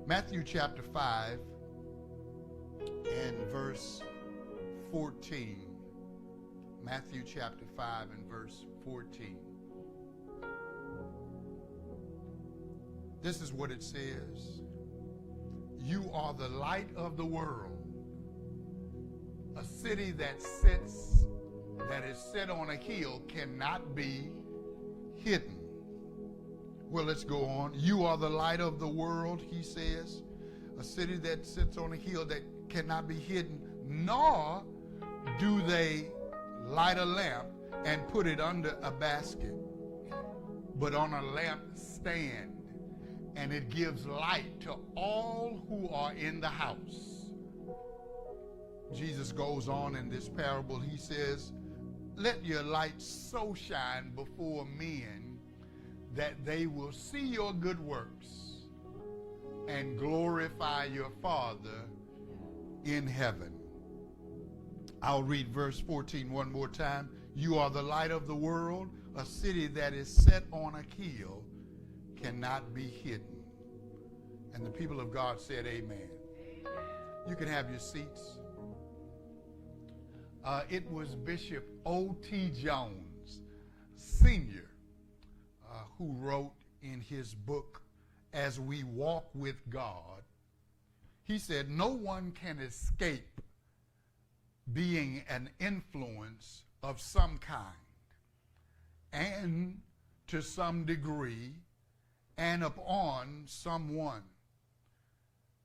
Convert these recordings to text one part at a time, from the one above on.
Matthew chapter 5 and verse 14. Matthew chapter 5 and verse 14. This is what it says. You are the light of the world. A city that is set on a hill cannot be hidden. Well, let's go on. You are the light of the world, he says. A city that sits on a hill that cannot be hidden, nor do they light a lamp and put it under a basket, but on a lamp stand, and it gives light to all who are in the house. Jesus goes on in this parable. He says, let your light so shine before men that they will see your good works and glorify your Father in heaven. I'll read verse 14 one more time. You are the light of the world. A city that is set on a hill cannot be hidden. And the people of God said, amen. You can have your seats. It was Bishop O.T. Jones, Sr., who wrote in his book, As We Walk with God, he said, no one can escape being an influence of some kind and to some degree and upon someone.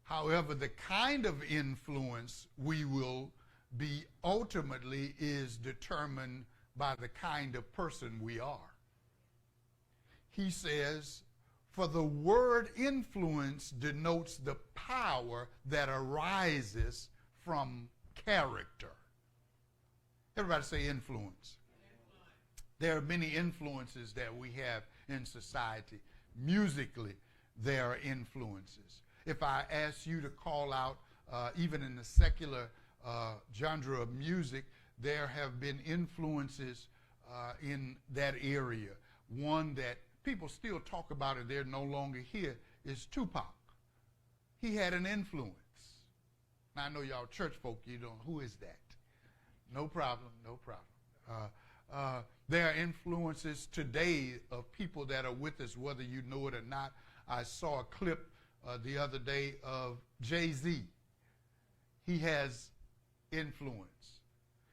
However, the kind of influence we will be ultimately is determined by the kind of person we are. He says, for the word influence denotes the power that arises from character. Everybody say influence. There are many influences that we have in society. Musically, there are influences. If I ask you to call out, even in the secular genre of music, there have been influences in that area. One that people still talk about it, they're no longer here, is Tupac. He had an influence. Now, I know y'all church folk, you don't, who is that? No problem, no problem. There are influences today of people that are with us, whether you know it or not. I saw a clip the other day of Jay-Z. He has influence.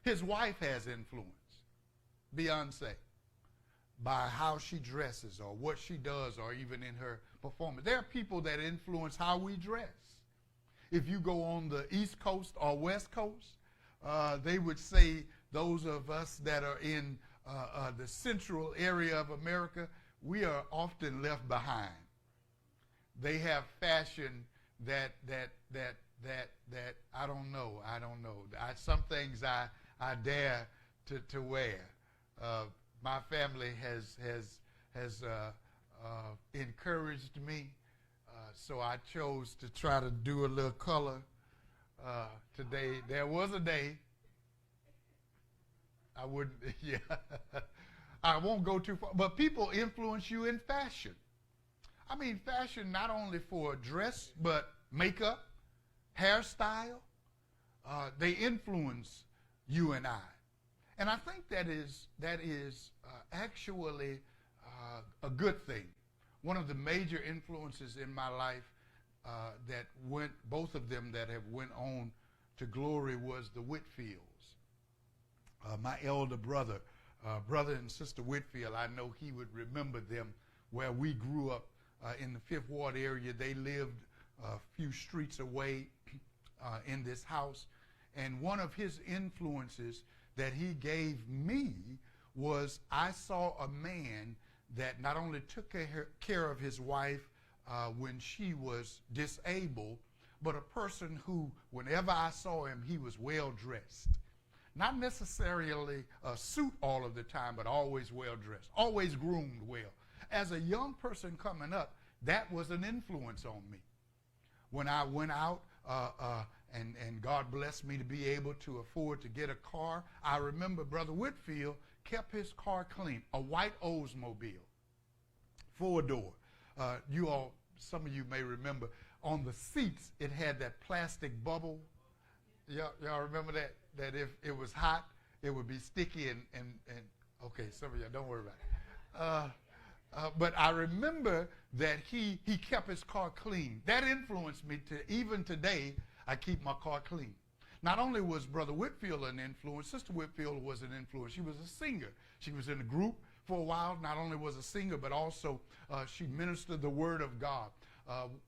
His wife has influence, Beyonce, by how she dresses or what she does or even in her performance. There are people that influence how we dress. If you go on the East Coast or West Coast, they would say those of us that are in the central area of America, we are often left behind. They have fashion that I don't know. Some things I dare to wear. My family has encouraged me, so I chose to try to do a little color today. There was a day I wouldn't, yeah, I won't go too far, but people influence you in fashion. I mean, fashion not only for dress, but makeup, hairstyle, they influence you and I. And I think that is actually a good thing. One of the major influences in my life that went, both of them that have went on to glory, was the Whitfields. My elder brother and sister Whitfield, I know he would remember them where we grew up in the Fifth Ward area. They lived a few streets away in this house. And one of his influences that he gave me was I saw a man that not only took care of his wife when she was disabled, but a person who, whenever I saw him, he was well dressed. Not necessarily a suit all of the time, but always well dressed, always groomed well. As a young person coming up, that was an influence on me. When I went out, and God blessed me to be able to afford to get a car, I remember Brother Whitfield kept his car clean, a white Oldsmobile, 4-door. You all some of you may remember, on the seats, it had that plastic bubble. Y'all remember that? That if it was hot, it would be sticky and okay, some of y'all, don't worry about it. But I remember that he kept his car clean. That influenced me to, even today, I keep my car clean. Not only was Brother Whitfield an influence, Sister Whitfield was an influence. She was a singer. She was in a group for a while, not only was a singer, but also she ministered the Word of God.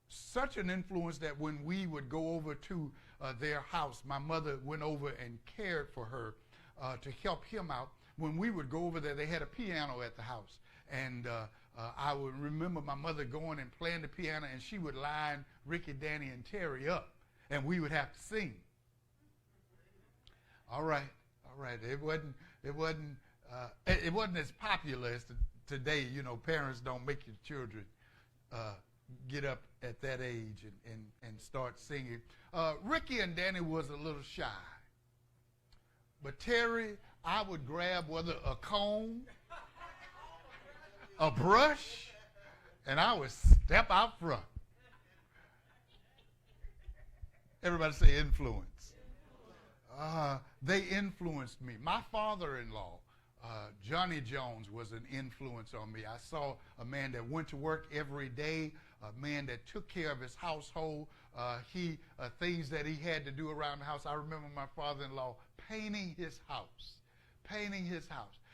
Such an influence that when we would go over to their house, my mother went over and cared for her to help him out. When we would go over there, they had a piano at the house. And I would remember my mother going and playing the piano, and she would line Ricky, Danny, and Terry up, and we would have to sing. All right. It wasn't as popular as today. You know, parents don't make your children get up at that age and start singing. Ricky and Danny was a little shy. But Terry, I would grab whether a comb, a brush, and I would step out front. Everybody say influence. They influenced me. My father-in-law, Johnny Jones, was an influence on me. I saw a man that went to work every day, a man that took care of his household, things that he had to do around the house. I remember my father-in-law painting his house.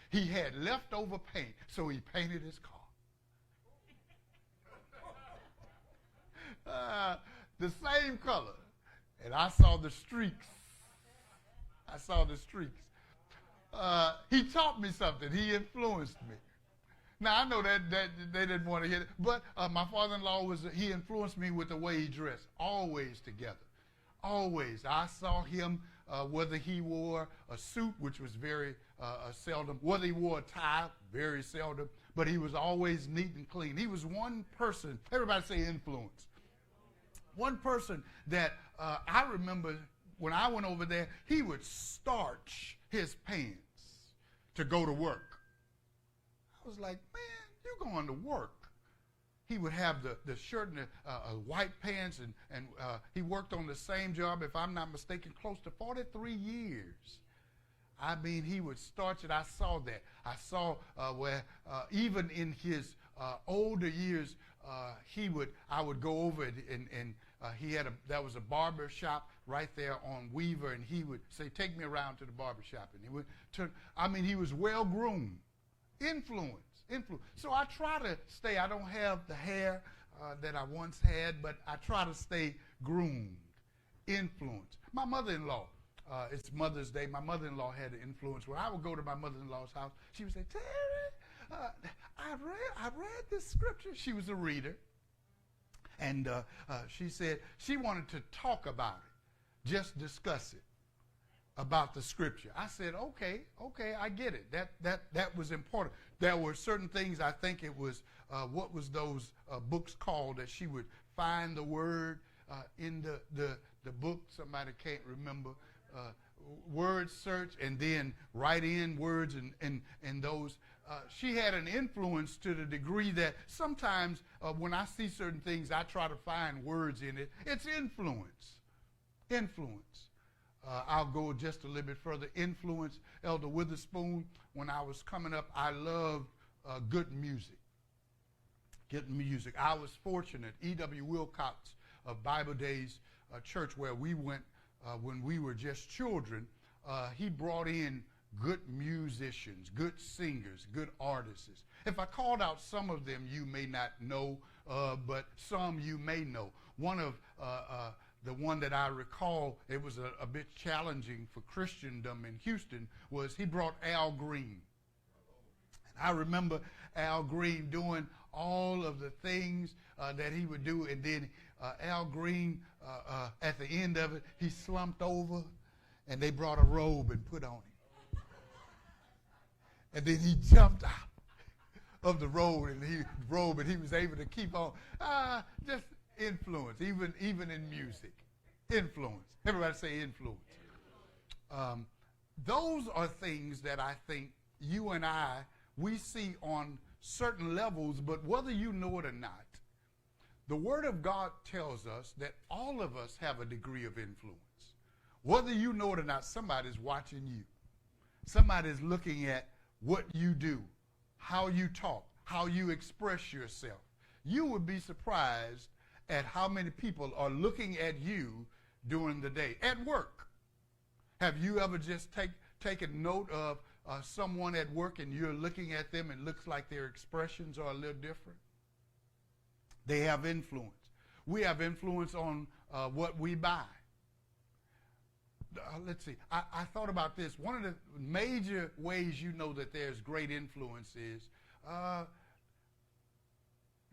He had leftover paint, so he painted his car. The same color. And I saw the streaks. He taught me something. He influenced me. Now, I know that they didn't want to hear it, but my father-in-law, he influenced me with the way he dressed, always together. Always. I saw him, whether he wore a suit, which was very seldom, whether he wore a tie, very seldom, but he was always neat and clean. He was one person, everybody say influence. One person that I remember when I went over there, he would starch his pants to go to work. I was like, man, you're going to work. He would have the shirt and the white pants, and he worked on the same job, if I'm not mistaken, close to 43 years. I mean, he would starch it. I saw that. I saw where even in his older years, I would go over and there was a barber shop right there on Weaver, and he would say, take me around to the barber shop. And he would he was well groomed. Influence. So I try to stay, I don't have the hair that I once had, but I try to stay groomed. Influence. My mother-in-law, it's Mother's Day. My mother-in-law had an influence. When I would go to my mother-in-law's house, she would say, Terry, I read this scripture. She was a reader. And she said she wanted to talk about it, just discuss it, about the scripture. I said, okay, I get it. That was important. There were certain things, I think it was, what was those books called that she would find the word in the book, somebody can't remember, word search, and then write in words and those. She had an influence to the degree that sometimes when I see certain things, I try to find words in it. It's influence. I'll go just a little bit further. Influence. Elder Witherspoon, when I was coming up, I loved good music. I was fortunate. E.W. Wilcox of Bible Days Church, where we went when we were just children, he brought in good musicians, good singers, good artists. If I called out some of them, you may not know, but some you may know. One of the one that I recall, it was a bit challenging for Christendom in Houston, was he brought Al Green. And I remember Al Green doing all of the things that he would do, and then Al Green, at the end of it, he slumped over, and they brought a robe and put on him. And then he jumped out of the robe, and he was able to keep on. Just influence, even in music. Influence. Everybody say influence. Those are things that I think you and I, we see on certain levels, but whether you know it or not, The Word of God tells us that all of us have a degree of influence. Whether you know it or not, somebody's watching you. Somebody's looking at what you do, how you talk, how you express yourself. You would be surprised at how many people are looking at you during the day. At work, have you ever just taken note of someone at work and you're looking at them and it looks like their expressions are a little different? They have influence. We have influence on what we buy. Let's see. I thought about this. One of the major ways you know that there's great influence is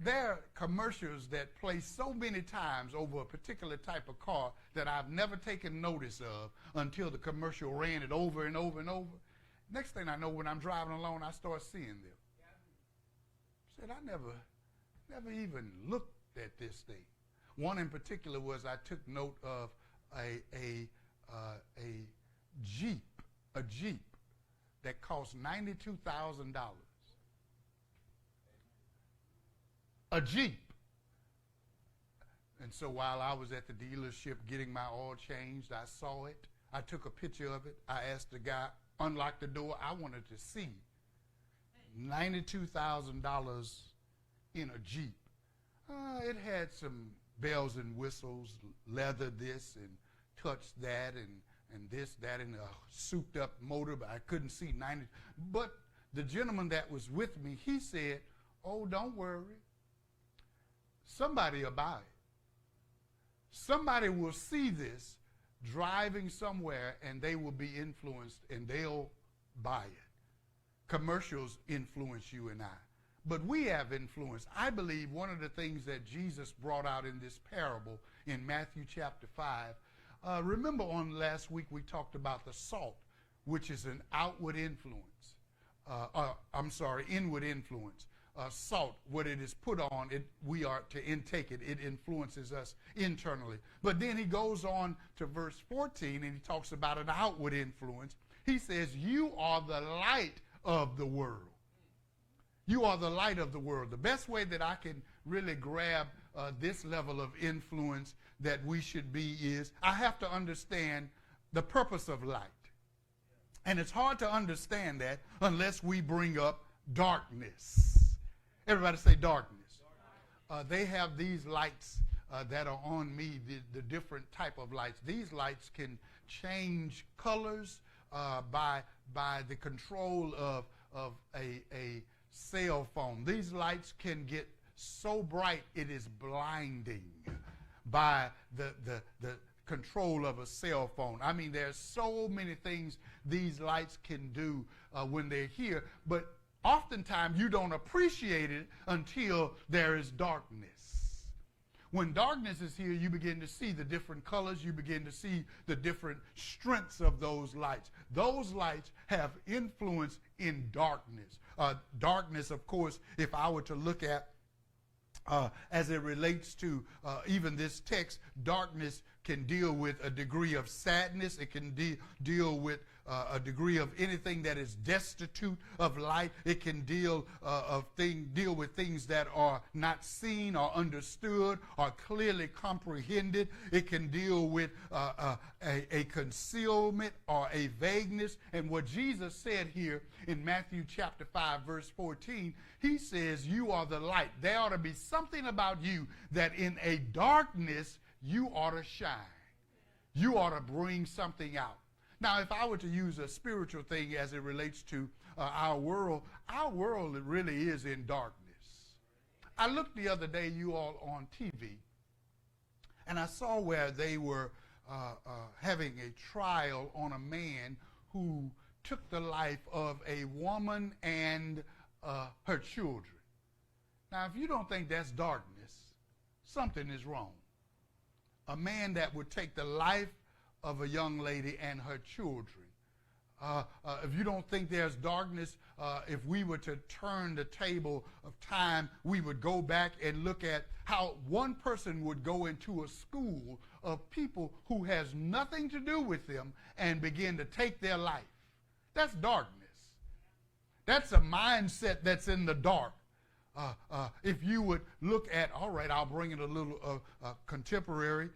there are commercials that play so many times over a particular type of car that I've never taken notice of until the commercial ran it over and over and over. Next thing I know, when I'm driving along, I start seeing them. Said, I never even looked at this thing. One in particular was I took note of a Jeep that cost $92,000. A Jeep. And so while I was at the dealership getting my oil changed, I saw it. I took a picture of it. I asked the guy, unlock the door. I wanted to see $92,000 in a Jeep. It had some bells and whistles, leather this and touch that and this, that, and a souped up motor, but I couldn't see 90. But the gentleman that was with me, he said, oh, don't worry. Somebody will buy it. Somebody will see this driving somewhere and they will be influenced and they'll buy it. Commercials influence you and I. But we have influence. I believe one of the things that Jesus brought out in this parable in Matthew chapter 5, remember on last week we talked about the salt, which is an outward influence. Inward influence. Salt, what it is put on, we are to intake it. It influences us internally. But then he goes on to verse 14 and he talks about an outward influence. He says, you are the light of the world. You are the light of the world. The best way that I can really grab this level of influence that we should be is I have to understand the purpose of light. And it's hard to understand that unless we bring up darkness. Everybody say darkness. They have these lights that are on me, the different type of lights. These lights can change colors by the control of a cell phone. These lights can get so bright it is blinding by the control of a cell phone. I mean, there's so many things these lights can do when they're here, but oftentimes you don't appreciate it until there is darkness. When darkness is here, you begin to see the different colors. You begin to see the different strengths of those lights. Those lights have influence in darkness. Darkness, of course, if I were to look at as it relates to even this text, darkness can deal with a degree of sadness. It can deal with a degree of anything that is destitute of light. It can deal with things that are not seen or understood or clearly comprehended. It can deal with a concealment or a vagueness. And what Jesus said here in Matthew chapter 5, verse 14, he says, you are the light. There ought to be something about you that in a darkness you ought to shine. You ought to bring something out. Now, if I were to use a spiritual thing as it relates to our world really is in darkness. I looked the other day, you all, on TV, and I saw where they were having a trial on a man who took the life of a woman and her children. Now, if you don't think that's darkness, something is wrong. A man that would take the life of a young lady and her children. If you don't think there's darkness, if we were to turn the table of time, we would go back and look at how one person would go into a school of people who has nothing to do with them and begin to take their life. That's darkness. That's a mindset that's in the dark. if you would look at, all right, I'll bring it a little contemporary.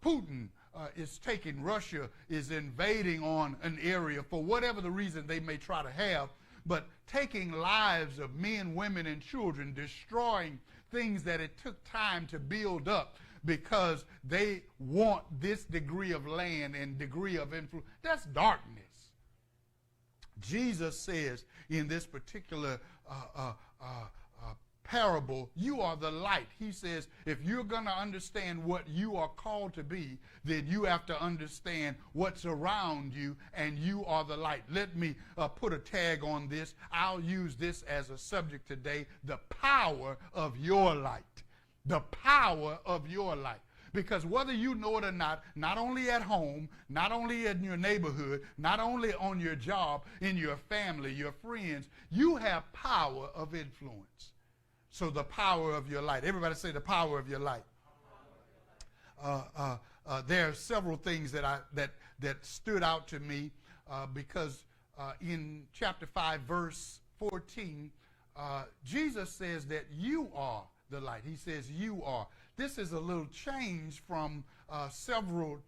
Putin is taking, Russia is invading on an area for whatever the reason they may try to have, but taking lives of men, women, and children, destroying things that it took time to build up because they want this degree of land and degree of influence. That's darkness. Jesus says in this particular parable, you are the light. He says, if you're going to understand what you are called to be, then you have to understand what's around you, and you are the light. Let me put a tag on this. I'll use this as a subject today, the power of your light. The power of your light. Because whether you know it or not only at home, not only in your neighborhood, not only on your job, in your family, your friends, you have power of influence. So the power of your light. Everybody say the power of your light. There are several things that stood out to me because in chapter 5, verse 14, Jesus says that you are the light. He says you are. This is a little change from several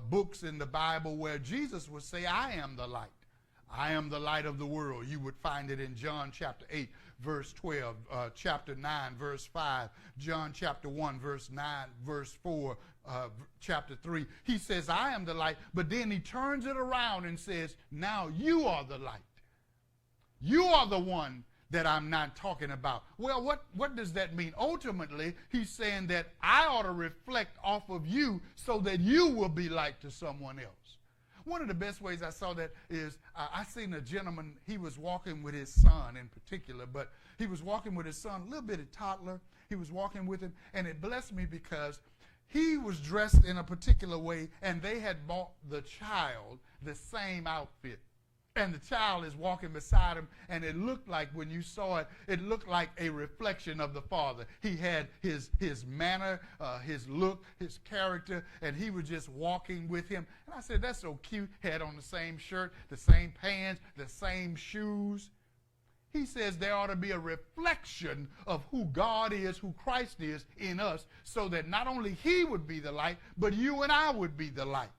books in the Bible where Jesus would say, I am the light. I am the light of the world. You would find it in John chapter 8, verse 12, chapter 9, verse 5, John chapter 1, verse 9, verse 4, chapter 3. He says, I am the light, but then he turns it around and says, now you are the light. You are the one that I'm not talking about. Well, what does that mean? Ultimately, he's saying that I ought to reflect off of you so that you will be light to someone else. One of the best ways I saw that is I seen a gentleman, he was walking with his son in particular, but he was walking with his son, a little bitty toddler. He was walking with him, and it blessed me because he was dressed in a particular way, and they had bought the child the same outfit. And the child is walking beside him, and it looked like, when you saw it, it looked like a reflection of the father. He had his manner, his look, his character, and he was just walking with him. And I said, that's so cute. Had on the same shirt, the same pants, the same shoes. He says there ought to be a reflection of who God is, who Christ is in us, so that not only he would be the light, but you and I would be the light.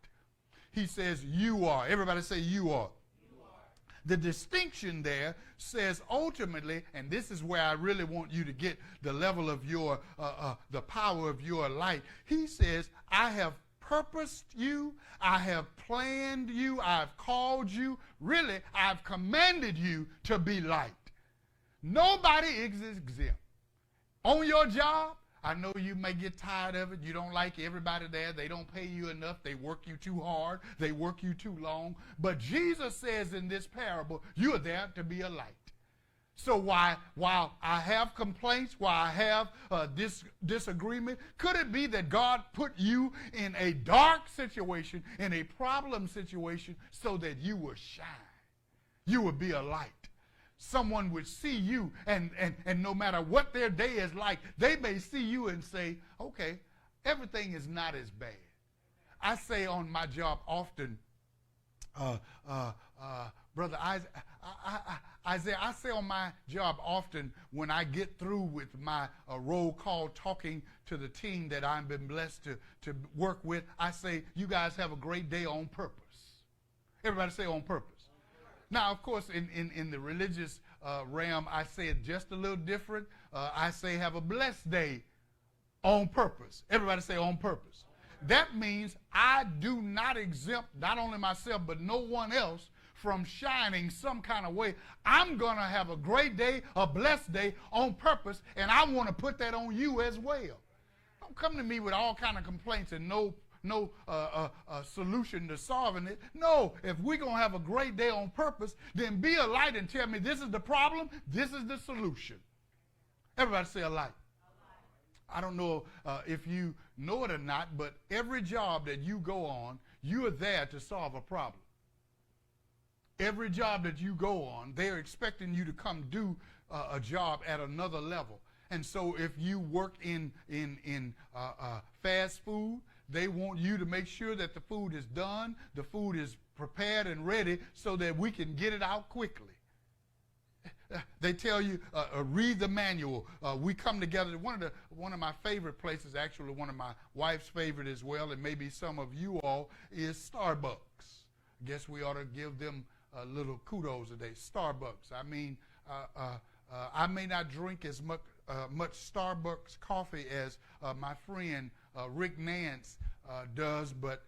He says, you are. Everybody say, you are. The distinction there says ultimately, and this is where I really want you to get the level of your, the power of your light. He says, I have purposed you, I have planned you, I've called you, really, I've commanded you to be light. Nobody is exempt. On your job, I know you may get tired of it. You don't like everybody there. They don't pay you enough. They work you too hard. They work you too long. But Jesus says in this parable, you are there to be a light. So while I have complaints, while I have disagreement, could it be that God put you in a dark situation, in a problem situation, so that you will shine? You will be a light. Someone would see you, and no matter what their day is like, they may see you and say, okay, everything is not as bad. I say on my job often, Brother Isaiah, I say on my job often when I get through with my roll call talking to the team that I've been blessed to work with, I say, you guys have a great day on purpose. Everybody say on purpose. Now, of course, in the religious realm, I say it just a little different. I say have a blessed day on purpose. Everybody say on purpose. That means I do not exempt not only myself, but no one else from shining some kind of way. I'm going to have a great day, a blessed day on purpose, and I want to put that on you as well. Don't come to me with all kind of complaints and no solution to solving it. No, if we're going to have a great day on purpose, then be a light and tell me this is the problem, this is the solution. Everybody say a light. I don't know if you know it or not, but every job that you go on, you are there to solve a problem. Every job that you go on, they're expecting you to come do a job at another level. And so if you work in fast food, they want you to make sure that the food is done, the food is prepared and ready so that we can get it out quickly. they tell you, read the manual. We come together. One of my favorite places, actually one of my wife's favorite as well, and maybe some of you all, is Starbucks. I guess we ought to give them a little kudos today. Starbucks. I mean, I may not drink as much Starbucks coffee as my friend Rick Nance does, but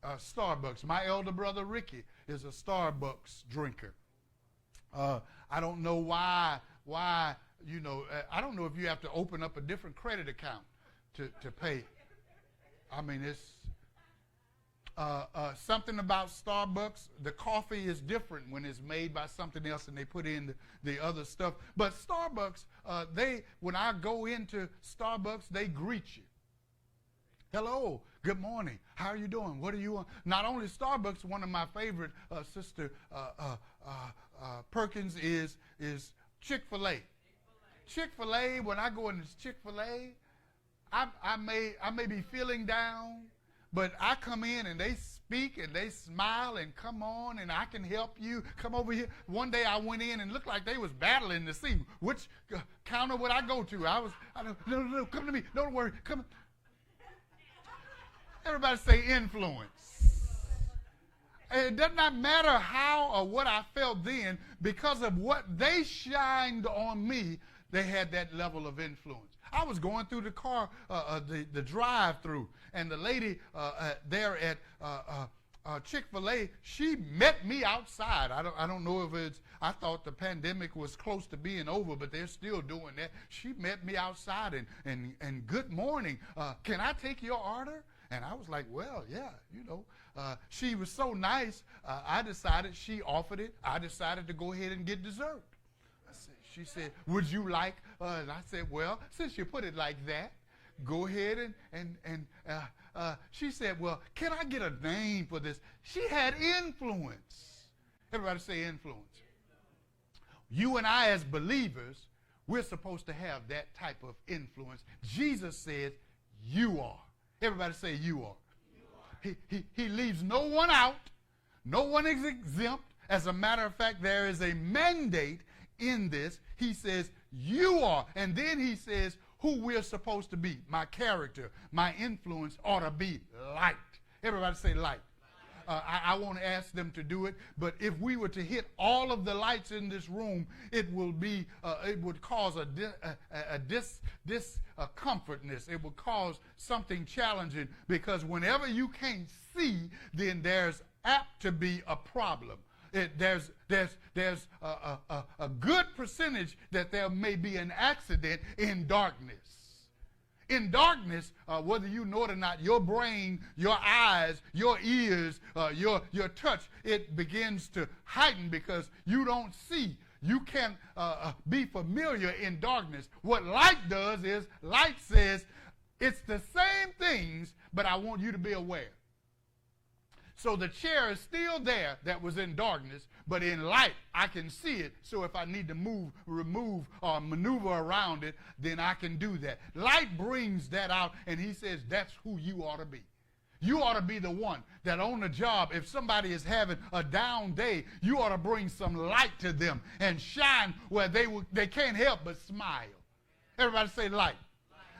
Starbucks. My elder brother Ricky is a Starbucks drinker. I don't know why, I don't know if you have to open up a different credit account to pay. I mean, it's something about Starbucks. The coffee is different when it's made by something else and they put in the other stuff. But Starbucks, when I go into Starbucks, they greet you. Hello, good morning. How are you doing? What do you want? Not only Starbucks, one of my favorite, Sister Perkins, is Chick-fil-A. Chick-fil-A, when I go into Chick-fil-A, I may be feeling down, but I come in and they speak and they smile and come on and I can help you. Come over here. One day I went in and looked like they was battling to see which counter would I go to. No, come to me. Don't worry. Come. Everybody say influence. It does not matter how or what I felt then, because of what they shined on me, they had that level of influence. I was going through the car, the drive-through, and the lady there at Chick-fil-A, she met me outside. I don't know if I thought the pandemic was close to being over, but they're still doing that. She met me outside and good morning. Can I take your order? And I was like, well, yeah, she was so nice. She offered it. I decided to go ahead and get dessert. She said, would you like, and I said, well, since you put it like that, go ahead and she said, well, can I get a name for this? She had influence. Everybody say influence. You and I as believers, we're supposed to have that type of influence. Jesus said, you are. Everybody say you are. He leaves no one out. No one is exempt. As a matter of fact, there is a mandate in this. He says, you are. And then he says who we're supposed to be. My character, my influence ought to be light. Everybody say light. I won't ask them to do it, but if we were to hit all of the lights in this room, it would cause a discomfortness. It would cause something challenging, because whenever you can't see, then there's apt to be a problem. There's a good percentage that there may be an accident in darkness. In darkness, whether you know it or not, your brain, your eyes, your ears, your touch, it begins to heighten because you don't see. You can't be familiar in darkness. What light does is, light says, it's the same things, but I want you to be aware. So the chair is still there that was in darkness, but in light, I can see it. So if I need to remove, or maneuver around it, then I can do that. Light brings that out, and he says that's who you ought to be. You ought to be the one that on the job, if somebody is having a down day, you ought to bring some light to them and shine where they can't help but smile. Everybody say light.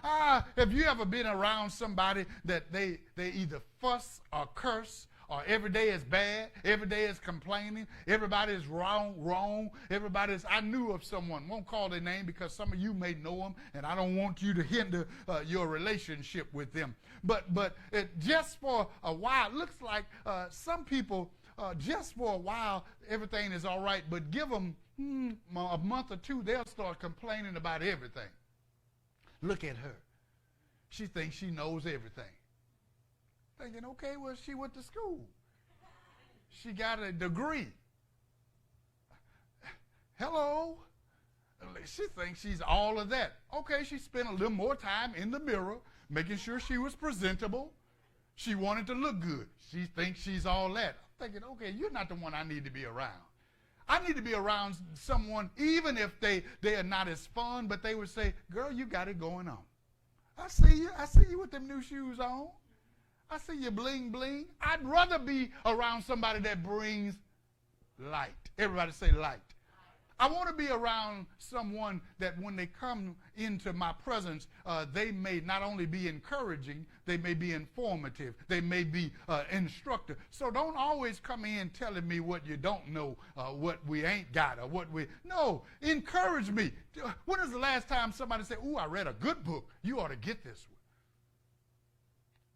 Have you ever been around somebody that they either fuss or curse, or every day is bad, every day is complaining, everybody is wrong, I knew of someone, won't call their name because some of you may know them, and I don't want you to hinder your relationship with them. But just for a while, it looks like some people, just for a while, everything is all right, but give them a month or two, they'll start complaining about everything. Look at her. She thinks she knows everything. Thinking, okay, well, she went to school. She got a degree. Hello. She thinks she's all of that. Okay, she spent a little more time in the mirror, making sure she was presentable. She wanted to look good. She thinks she's all that. I'm thinking, okay, you're not the one I need to be around. I need to be around someone, even if they are not as fun, but they would say, girl, you got it going on. I see you with them new shoes on. I see you bling bling. I'd rather be around somebody that brings light. Everybody say light. I want to be around someone that when they come into my presence, they may not only be encouraging, they may be informative, they may be instructive. So don't always come in telling me what you don't know, what we ain't got, or what we... No, encourage me. When is the last time somebody said, ooh, I read a good book. You ought to get this one.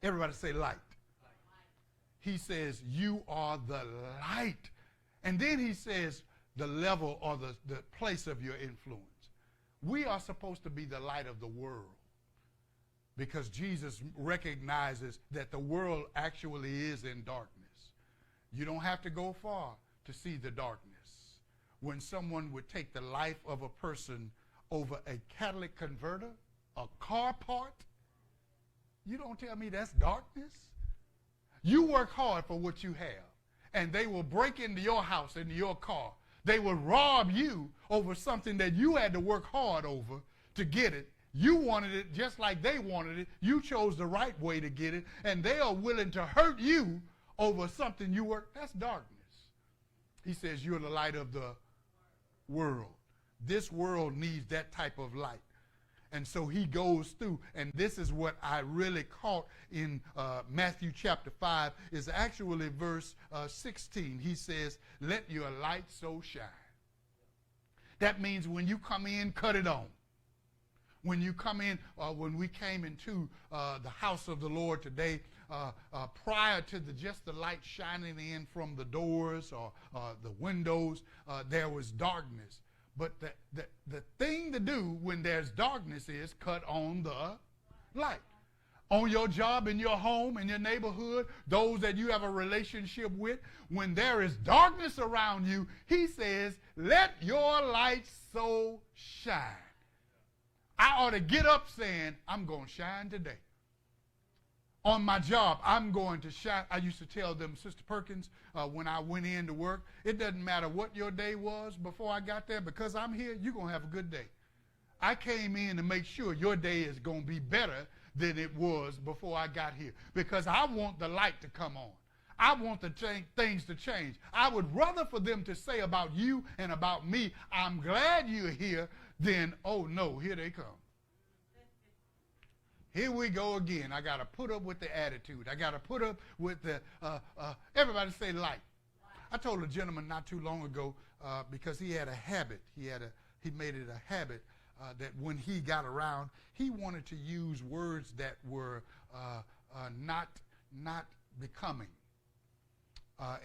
Everybody say light. He says, you are the light. And then he says, the level or the place of your influence. We are supposed to be the light of the world because Jesus recognizes that the world actually is in darkness. You don't have to go far to see the darkness. When someone would take the life of a person over a catalytic converter, a car part, you don't tell me that's darkness. You work hard for what you have, and they will break into your house, into your car. They will rob you over something that you had to work hard over to get it. You wanted it just like they wanted it. You chose the right way to get it, and they are willing to hurt you over something you worked. That's darkness. He says you're the light of the world. This world needs that type of light. And so he goes through, and this is what I really caught in Matthew chapter 5, is actually verse 16. He says, let your light so shine. That means when you come in, cut it on. When you come in, when we came into the house of the Lord today, prior to just the light shining in from the doors or the windows, there was darkness. But the thing to do when there's darkness is cut on the light. On your job, in your home, in your neighborhood, those that you have a relationship with, when there is darkness around you, he says, let your light so shine. I ought to get up saying, I'm going to shine today. On my job, I'm going to shine. I used to tell them, Sister Perkins, when I went in to work, it doesn't matter what your day was before I got there, because I'm here, you're going to have a good day. I came in to make sure your day is going to be better than it was before I got here, because I want the light to come on. I want the things to change. I would rather for them to say about you and about me, I'm glad you're here, than, oh no, here they come. Here we go again. I got to put up with the attitude. I got to put up with the, everybody say light. I told a gentleman not too long ago, because he had a habit. He made it a habit that when he got around, he wanted to use words that were not becoming.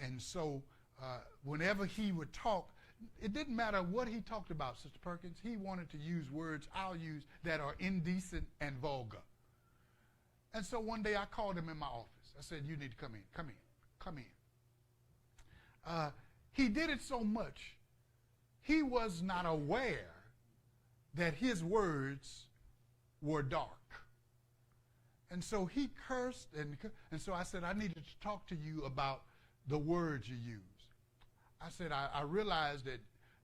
And so whenever he would talk, it didn't matter what he talked about, Sister Perkins. He wanted to use words I'll use that are indecent and vulgar. And so one day I called him in my office. I said, you need to come in. He did it so much, he was not aware that his words were dark. And so he cursed, and so I said, I needed to talk to you about the words you use. I said, I realize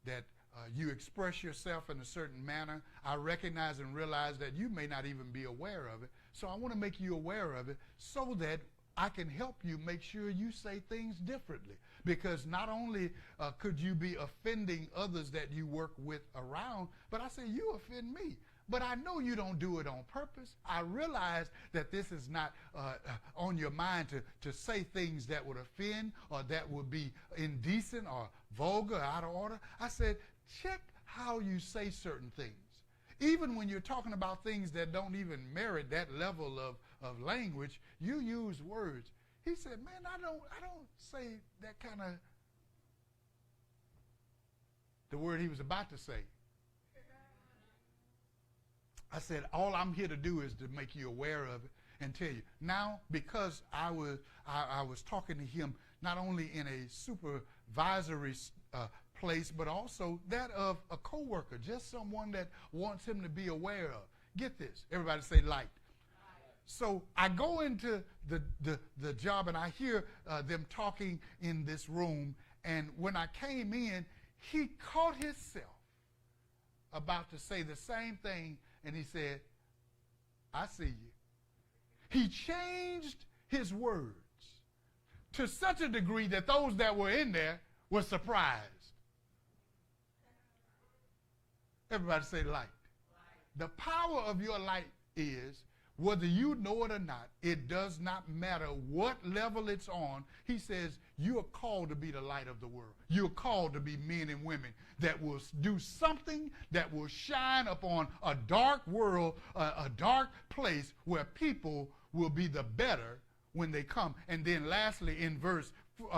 that you express yourself in a certain manner. I recognize and realize that you may not even be aware of it. So I want to make you aware of it so that I can help you make sure you say things differently. Because not only could you be offending others that you work with around, but I say you offend me. But I know you don't do it on purpose. I realize that this is not on your mind to say things that would offend or that would be indecent or vulgar, out of order. I said, check how you say certain things. Even when you're talking about things that don't even merit that level of language, you use words. He said, man, I don't say that kind of, the word he was about to say. I said, all I'm here to do is to make you aware of it and tell you. Now, because I was talking to him not only in a supervisory place, but also that of a coworker, just someone that wants him to be aware of. Get this. Everybody say light. So I go into the job and I hear them talking in this room. And when I came in, he caught himself about to say the same thing. And he said, I see you. He changed his words to such a degree that those that were in there were surprised. Everybody say light. The power of your light is, whether you know it or not, it does not matter what level it's on. He says you are called to be the light of the world. You're called to be men and women that will do something that will shine upon a dark world, a dark place where people will be the better when they come. And then lastly, in verse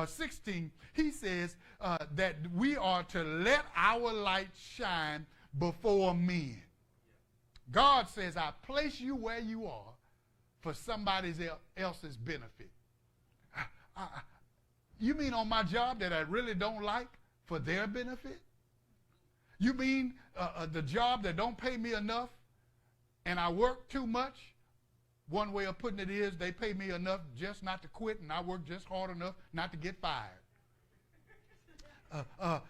16, he says that we are to let our light shine before men. God says, I place you where you are for somebody else's benefit. You mean on my job that I really don't like for their benefit? You mean the job that don't pay me enough and I work too much? One way of putting it is they pay me enough just not to quit, and I work just hard enough not to get fired.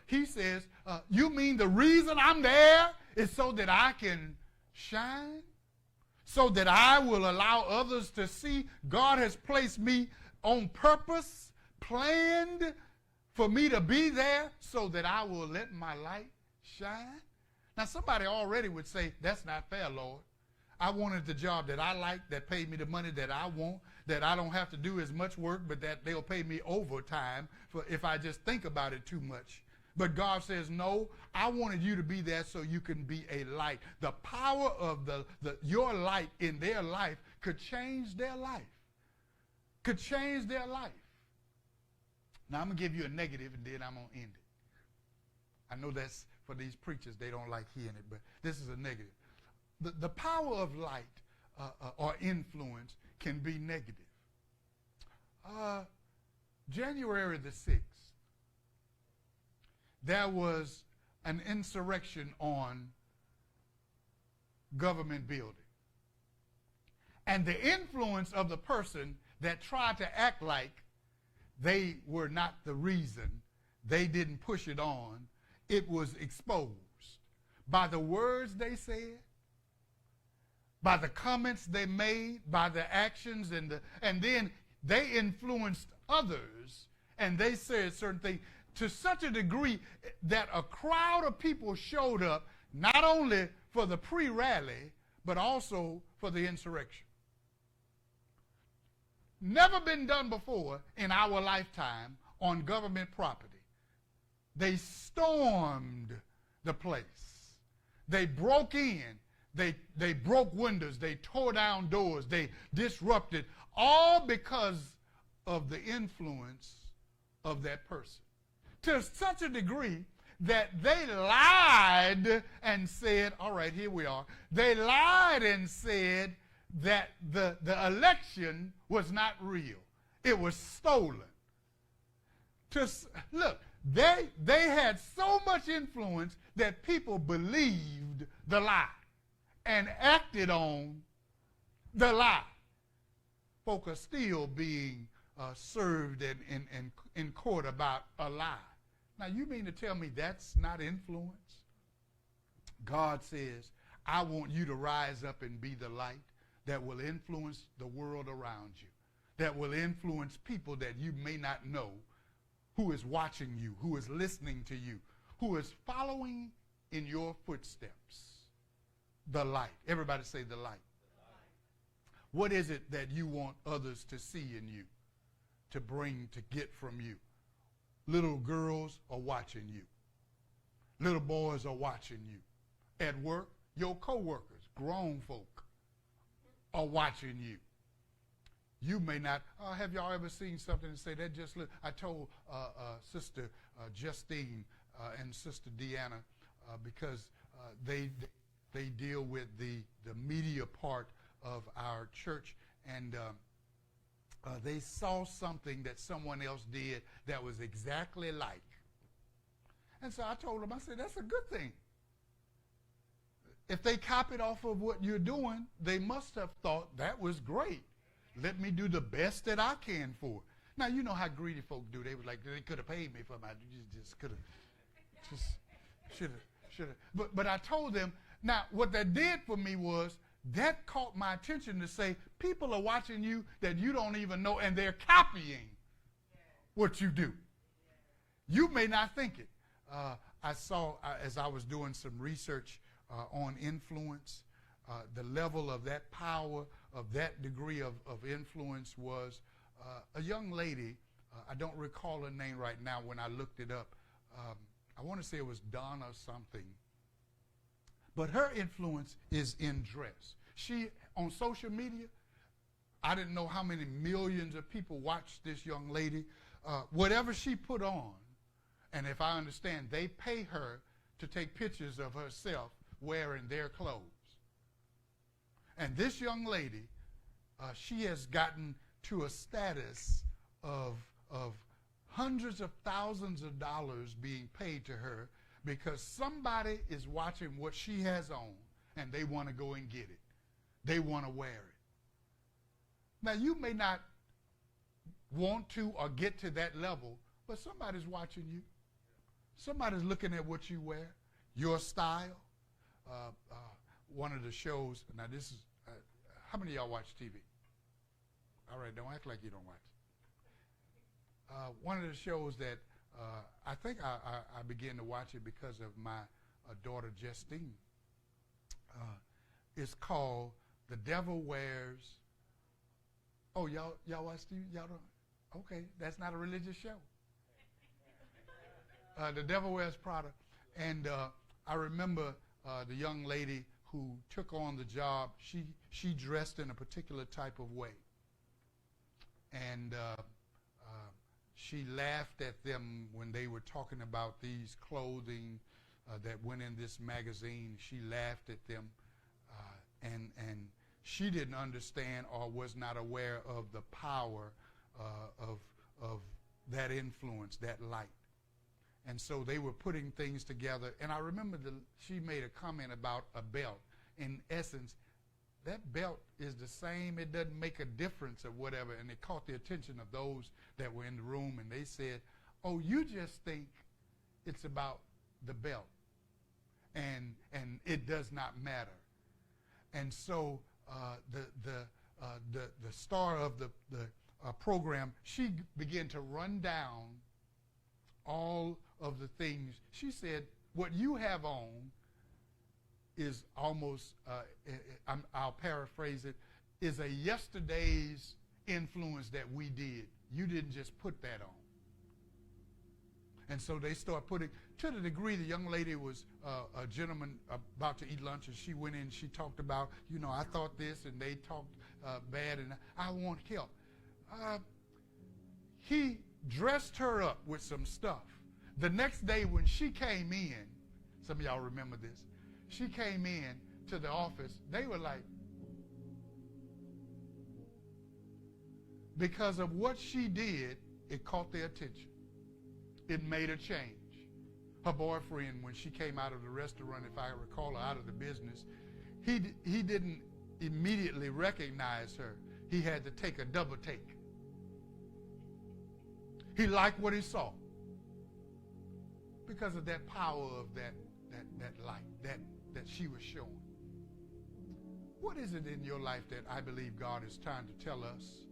He says, you mean the reason I'm there is so that I can shine? So that I will allow others to see God has placed me on purpose, planned for me to be there so that I will let my light shine? Now somebody already would say, that's not fair, Lord. I wanted the job that I like, that paid me the money that I want, that I don't have to do as much work, but that they'll pay me overtime for if I just think about it too much. But God says, no, I wanted you to be there so you can be a light. The power of your light in their life could change their life. Could change their life. Now, I'm going to give you a negative, and then I'm going to end it. I know that's for these preachers. They don't like hearing it, but this is a negative. The power of light or influence can be negative. January the 6th, there was an insurrection on government building. And the influence of the person that tried to act like they were not the reason, they didn't push it on, it was exposed by the words they said, by the comments they made, by the actions, and then they influenced others, and they said certain things to such a degree that a crowd of people showed up, not only for the pre-rally, but also for the insurrection. Never been done before in our lifetime on government property. They stormed the place. They broke in. They broke windows. They tore down doors. They disrupted, all because of the influence of that person. To such a degree that they lied and said, all right, here we are. They lied and said that the election was not real. It was stolen. Look, they had so much influence that people believed the lie and acted on the lie. Folk are still being served in court about a lie. Now, you mean to tell me that's not influence? God says, I want you to rise up and be the light that will influence the world around you, that will influence people that you may not know, who is watching you, who is listening to you, who is following in your footsteps. The light. Everybody say the light. What is it that you want others to see in you, to bring, to get from you? Little girls are watching you. Little boys are watching you. At work, your co-workers, grown folk, are watching you. You may not, have y'all ever seen something and say, that just look, I told Sister Justine and Sister Deanna, because they deal with the media part of our church, and they saw something that someone else did that was exactly like. And so I told them, I said, that's a good thing. If they copied off of what you're doing, they must have thought that was great. Let me do the best that I can for it. Now, you know how greedy folk do. They were like, they could have paid me for my, just could have, should have. But I told them, now, what that did for me was, that caught my attention to say, people are watching you that you don't even know, and they're copying what you do. You may not think it. I saw, as I was doing some research on influence. The level of that power, of that degree of influence was a young lady. I don't recall her name right now when I looked it up. I want to say it was Donna something. But her influence is in dress. She, on social media, I didn't know how many millions of people watched this young lady. Whatever she put on, and if I understand, they pay her to take pictures of herself wearing their clothes. And this young lady, she has gotten to a status of hundreds of thousands of dollars being paid to her because somebody is watching what she has on and they want to go and get it. They want to wear it. Now, you may not want to or get to that level, but somebody's watching you. Somebody's looking at what you wear, your style. One of the shows, now this is, how many of y'all watch TV? All right, don't act like you don't watch. One of the shows that I think I began to watch it because of my daughter Justine. It's called The Devil Wears. Oh, y'all watch TV? Y'all don't? Okay, that's not a religious show. The Devil Wears Prada. And I remember the young lady who took on the job, she dressed in a particular type of way. And she laughed at them when they were talking about these clothing that went in this magazine. She laughed at them, and she didn't understand or was not aware of the power of that influence, that light. And so they were putting things together. And I remember she made a comment about a belt. In essence, that belt is the same. It doesn't make a difference or whatever. And it caught the attention of those that were in the room. And they said, oh, you just think it's about the belt. And it does not matter. And so the star of the program, she began to run down all of the things. She said, what you have on is almost, I'll paraphrase it, is a yesterday's influence that we did. You didn't just put that on. And so they start putting, to the degree the young lady was a gentleman about to eat lunch, and she went in, she talked about, I thought this, and they talked bad, and I want help. He dressed her up with some stuff. The next day when she came in, some of y'all remember this, she came in to the office, they were like, because of what she did, it caught their attention. It made a change. Her boyfriend, when she came out of the restaurant, if I recall, out of the business, he didn't immediately recognize her. He had to take a double take. He liked what he saw because of that power of that light that she was showing. What is it in your life that I believe God is trying to tell us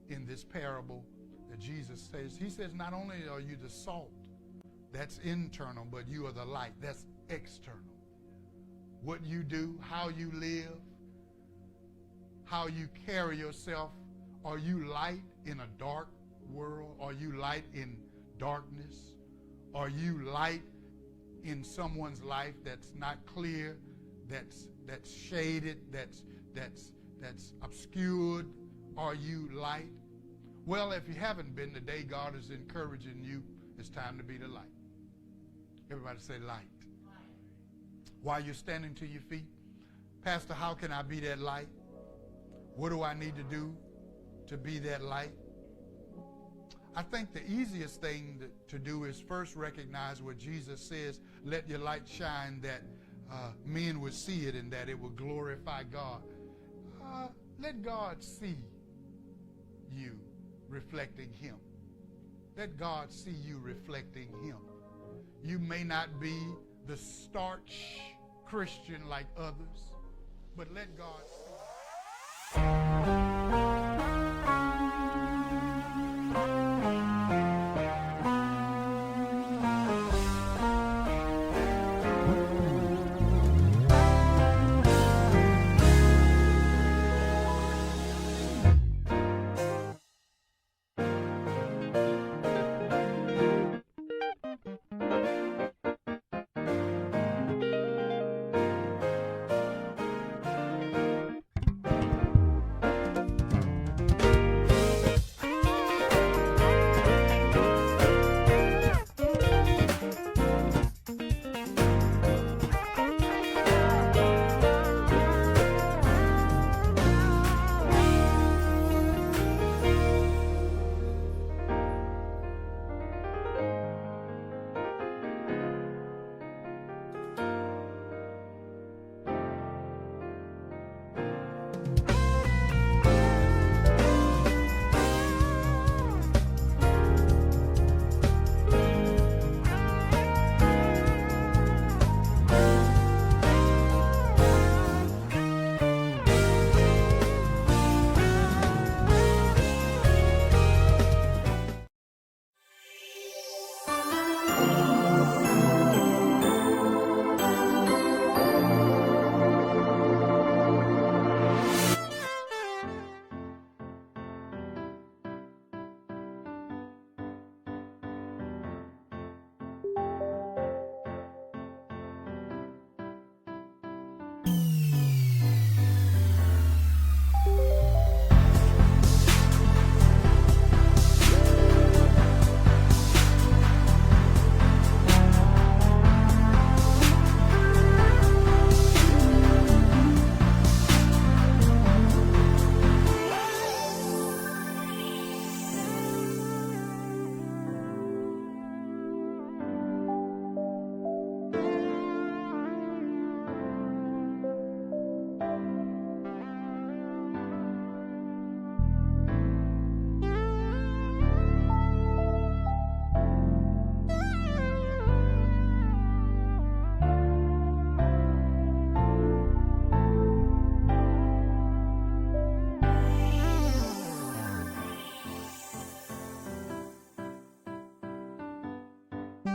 in this parable that Jesus says? He says not only are you the salt, that's internal, but you are the light, that's external. What you do, how you live, how you carry yourself. Are you light in a dark world? Are you light in darkness? Are you light in someone's life that's not clear, that's shaded, that's obscured? Are you light? Well, if you haven't been today, God is encouraging you. It's time to be the light. Everybody say light. While you're standing to your feet, Pastor, how can I be that light? What do I need to do to be that light? I think the easiest thing to do is first recognize what Jesus says, let your light shine that men would see it and that it would glorify God. Let God see you reflecting him. Let God see you reflecting him. You may not be the starch Christian like others, but let God see.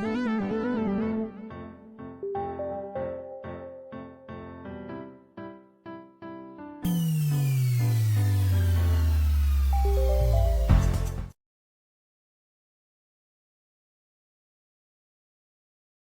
Amen.